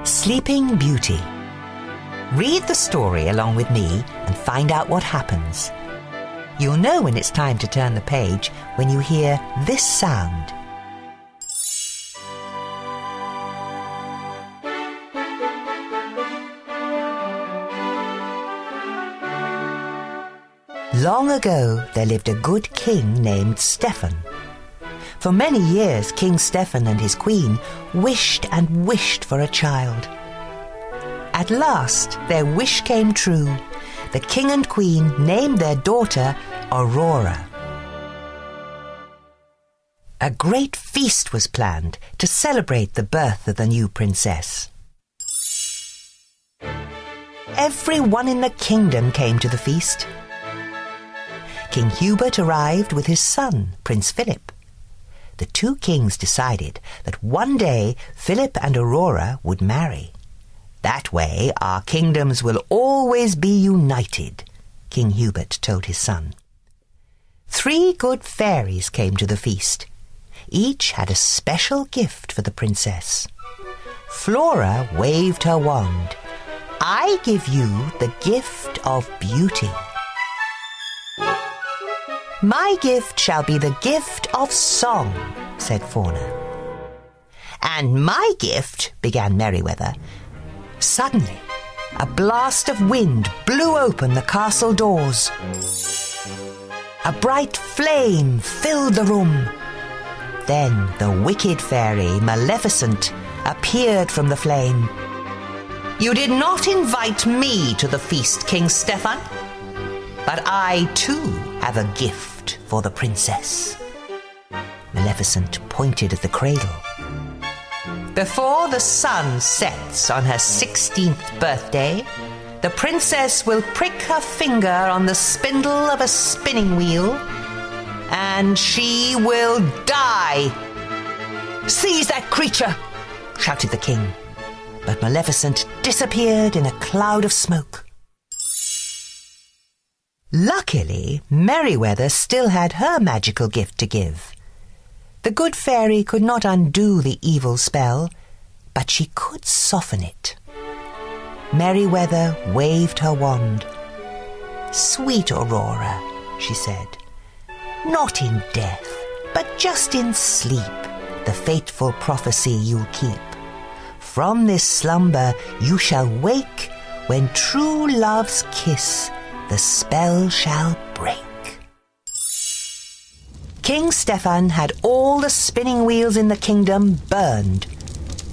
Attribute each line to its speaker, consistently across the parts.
Speaker 1: Sleeping Beauty. Read the story along with me and find out what happens. You'll know when it's time to turn the page when you hear this sound. Long ago, there lived a good king named Stephen. For many years, King Stephen and his queen wished and wished for a child. At last, their wish came true. The king and queen named their daughter Aurora. A great feast was planned to celebrate the birth of the new princess. Everyone in the kingdom came to the feast. King Hubert arrived with his son, Prince Philip. The two kings decided that one day Philip and Aurora would marry. That way our kingdoms will always be united, King Hubert told his son. 3 good fairies came to the feast. Each had a special gift for the princess. Flora waved her wand. I give you the gift of beauty. My gift shall be the gift of song, said Fauna. And my gift, began Merryweather. Suddenly, a blast of wind blew open the castle doors. A bright flame filled the room. Then the wicked fairy, Maleficent, appeared from the flame. You did not invite me to the feast, King Stephen, but I too have a gift for the princess. Maleficent pointed at the cradle. Before the sun sets on her 16th birthday, the princess will prick her finger on the spindle of a spinning wheel, and she will die. Seize that creature, shouted the king. But Maleficent disappeared in a cloud of smoke. Luckily, Merryweather still had her magical gift to give. The good fairy could not undo the evil spell, but she could soften it. Merryweather waved her wand. Sweet Aurora, she said, not in death, but just in sleep, the fateful prophecy you'll keep. From this slumber you shall wake, when true love's kiss the spell shall break. King Stephen had all the spinning wheels in the kingdom burned.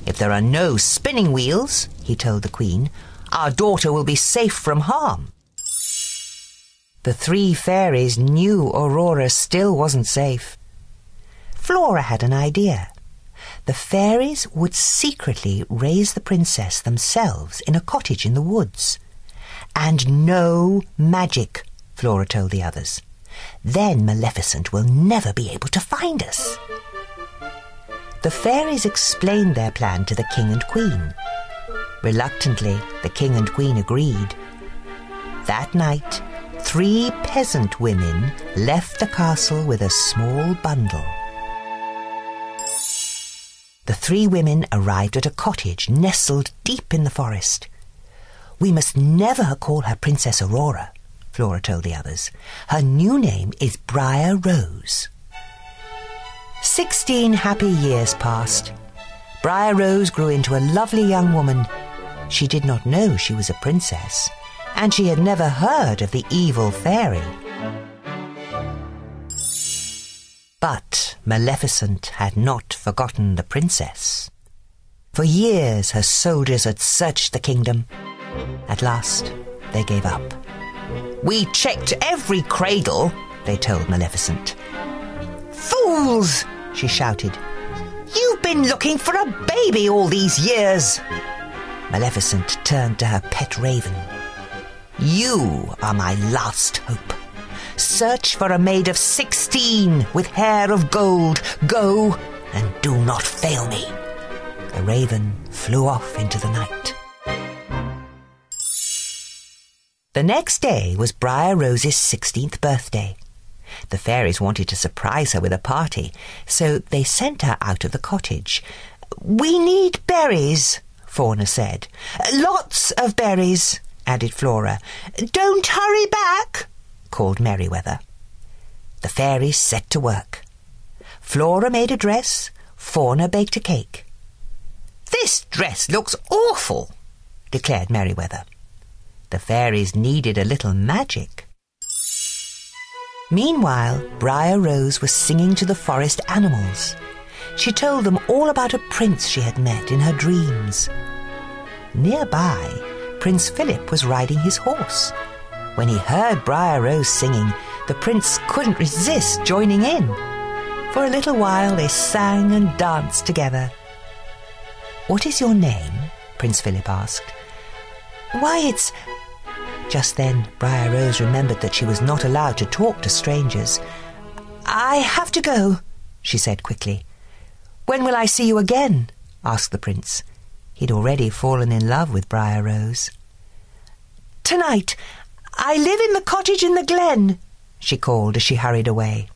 Speaker 1: If there are no spinning wheels, he told the queen, our daughter will be safe from harm. The 3 fairies knew Aurora still wasn't safe. Flora had an idea. The fairies would secretly raise the princess themselves in a cottage in the woods. And no magic, Flora told the others. Then Maleficent will never be able to find us. The fairies explained their plan to the king and queen. Reluctantly, the king and queen agreed. That night, 3 peasant women left the castle with a small bundle. The 3 women arrived at a cottage nestled deep in the forest. We must never call her Princess Aurora, Flora told the others. Her new name is Briar Rose. 16 happy years passed. Briar Rose grew into a lovely young woman. She did not know she was a princess, and she had never heard of the evil fairy. But Maleficent had not forgotten the princess. For years her soldiers had searched the kingdom. At last, they gave up. We checked every cradle, they told Maleficent. Fools, she shouted. You've been looking for a baby all these years. Maleficent turned to her pet raven. You are my last hope. Search for a maid of 16 with hair of gold. Go and do not fail me. The raven flew off into the night. The next day was Briar Rose's 16th birthday. The fairies wanted to surprise her with a party, so they sent her out of the cottage. "We need berries," Fauna said. "Lots of berries," added Flora. "Don't hurry back," called Merryweather. The fairies set to work. Flora made a dress, Fauna baked a cake. "This dress looks awful," declared Merryweather. The fairies needed a little magic. Meanwhile, Briar Rose was singing to the forest animals. She told them all about a prince she had met in her dreams. Nearby, Prince Philip was riding his horse. When he heard Briar Rose singing, the prince couldn't resist joining in. For a little while they sang and danced together. "What is your name?" Prince Philip asked. "Why, it's—" Just then, Briar Rose remembered that she was not allowed to talk to strangers. "I have to go," she said quickly. "When will I see you again?" asked the prince. He'd already fallen in love with Briar Rose. "Tonight. I live in the cottage in the glen," she called as she hurried away.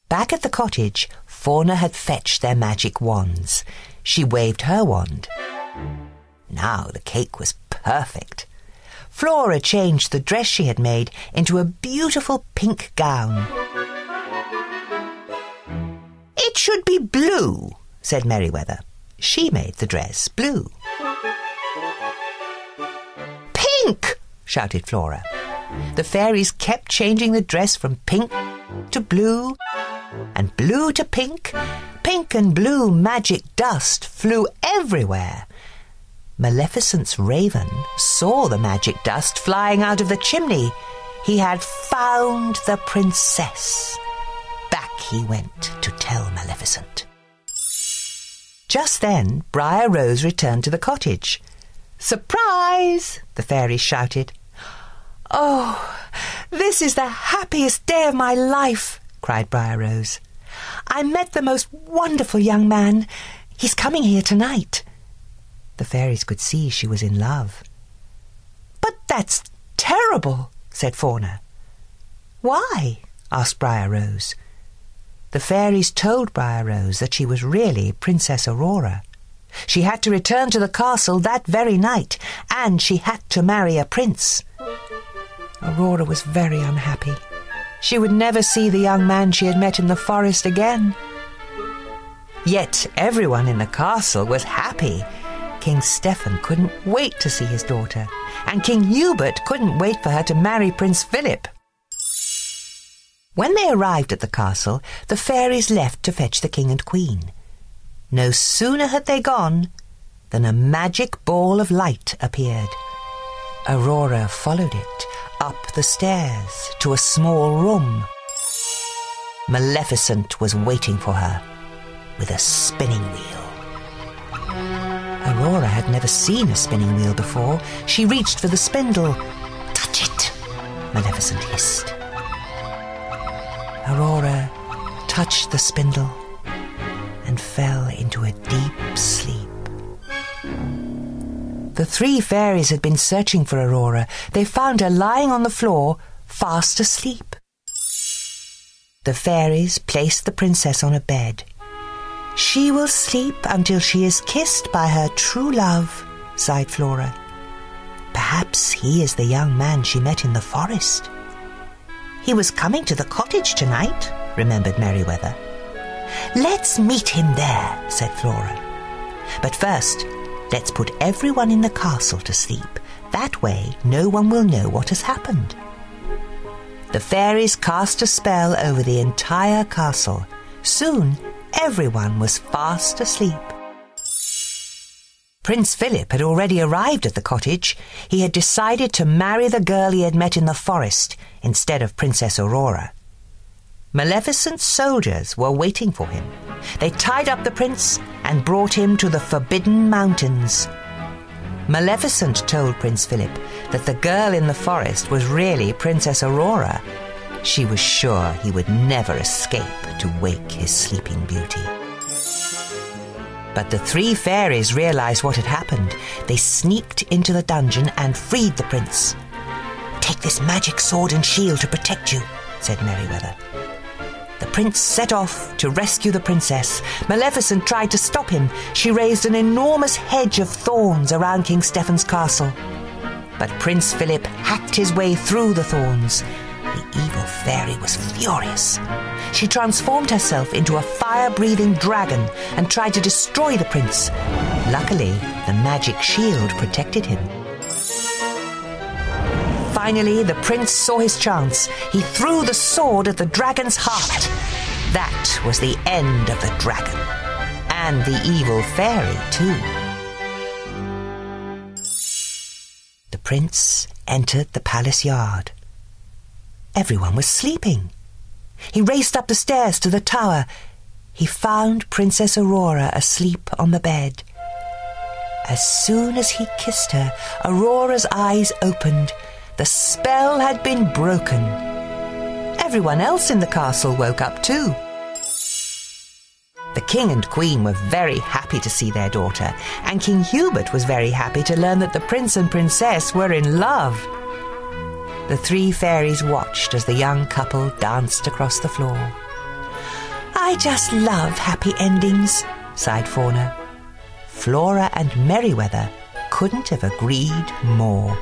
Speaker 1: Back at the cottage, Fauna had fetched their magic wands. She waved her wand. Now the cake was perfect. Flora changed the dress she had made into a beautiful pink gown. "It should be blue," said Merryweather. She made the dress blue. "Pink!" shouted Flora. The fairies kept changing the dress from pink to blue, and blue to pink. Pink and blue magic dust flew everywhere. Maleficent's raven saw the magic dust flying out of the chimney. He had found the princess. Back he went to tell Maleficent. Just then, Briar Rose returned to the cottage. "Surprise!" the fairies shouted. "Oh, this is the happiest day of my life," cried Briar Rose. "I met the most wonderful young man. He's coming here tonight." The fairies could see she was in love. "But that's terrible," said Fauna. "Why?" asked Briar Rose. The fairies told Briar Rose that she was really Princess Aurora. She had to return to the castle that very night, and she had to marry a prince. Aurora was very unhappy. She would never see the young man she had met in the forest again. Yet everyone in the castle was happy. King Stephen couldn't wait to see his daughter, and King Hubert couldn't wait for her to marry Prince Philip. When they arrived at the castle, the fairies left to fetch the king and queen. No sooner had they gone than a magic ball of light appeared. Aurora followed it up the stairs to a small room. Maleficent was waiting for her with a spinning wheel. Aurora had never seen a spinning wheel before. She reached for the spindle. "Touch it," Maleficent hissed. Aurora touched the spindle and fell into a deep sleep. The three fairies had been searching for Aurora. They found her lying on the floor, fast asleep. The fairies placed the princess on a bed. "She will sleep until she is kissed by her true love," sighed Flora. "Perhaps he is the young man she met in the forest." "He was coming to the cottage tonight," remembered Merryweather. "Let's meet him there," said Flora. "But first, let's put everyone in the castle to sleep. That way, no one will know what has happened." The fairies cast a spell over the entire castle. Soon, everyone was fast asleep. Prince Philip had already arrived at the cottage. He had decided to marry the girl he had met in the forest instead of Princess Aurora. Maleficent's soldiers were waiting for him. They tied up the prince and brought him to the Forbidden Mountains. Maleficent told Prince Philip that the girl in the forest was really Princess Aurora. She was sure he would never escape to wake his sleeping beauty. But the three fairies realized what had happened. They sneaked into the dungeon and freed the prince. "Take this magic sword and shield to protect you," said Merryweather. The prince set off to rescue the princess. Maleficent tried to stop him. She raised an enormous hedge of thorns around King Stephen's castle. But Prince Philip hacked his way through the thorns. The evil fairy was furious. She transformed herself into a fire-breathing dragon and tried to destroy the prince. Luckily, the magic shield protected him. Finally, the prince saw his chance. He threw the sword at the dragon's heart. That was the end of the dragon. And the evil fairy, too. The prince entered the palace yard. Everyone was sleeping. He raced up the stairs to the tower. He found Princess Aurora asleep on the bed. As soon as he kissed her, Aurora's eyes opened. The spell had been broken. Everyone else in the castle woke up too. The king and queen were very happy to see their daughter, and King Hubert was very happy to learn that the prince and princess were in love. The three fairies watched as the young couple danced across the floor. "I just love happy endings," sighed Fauna. Flora and Merryweather couldn't have agreed more.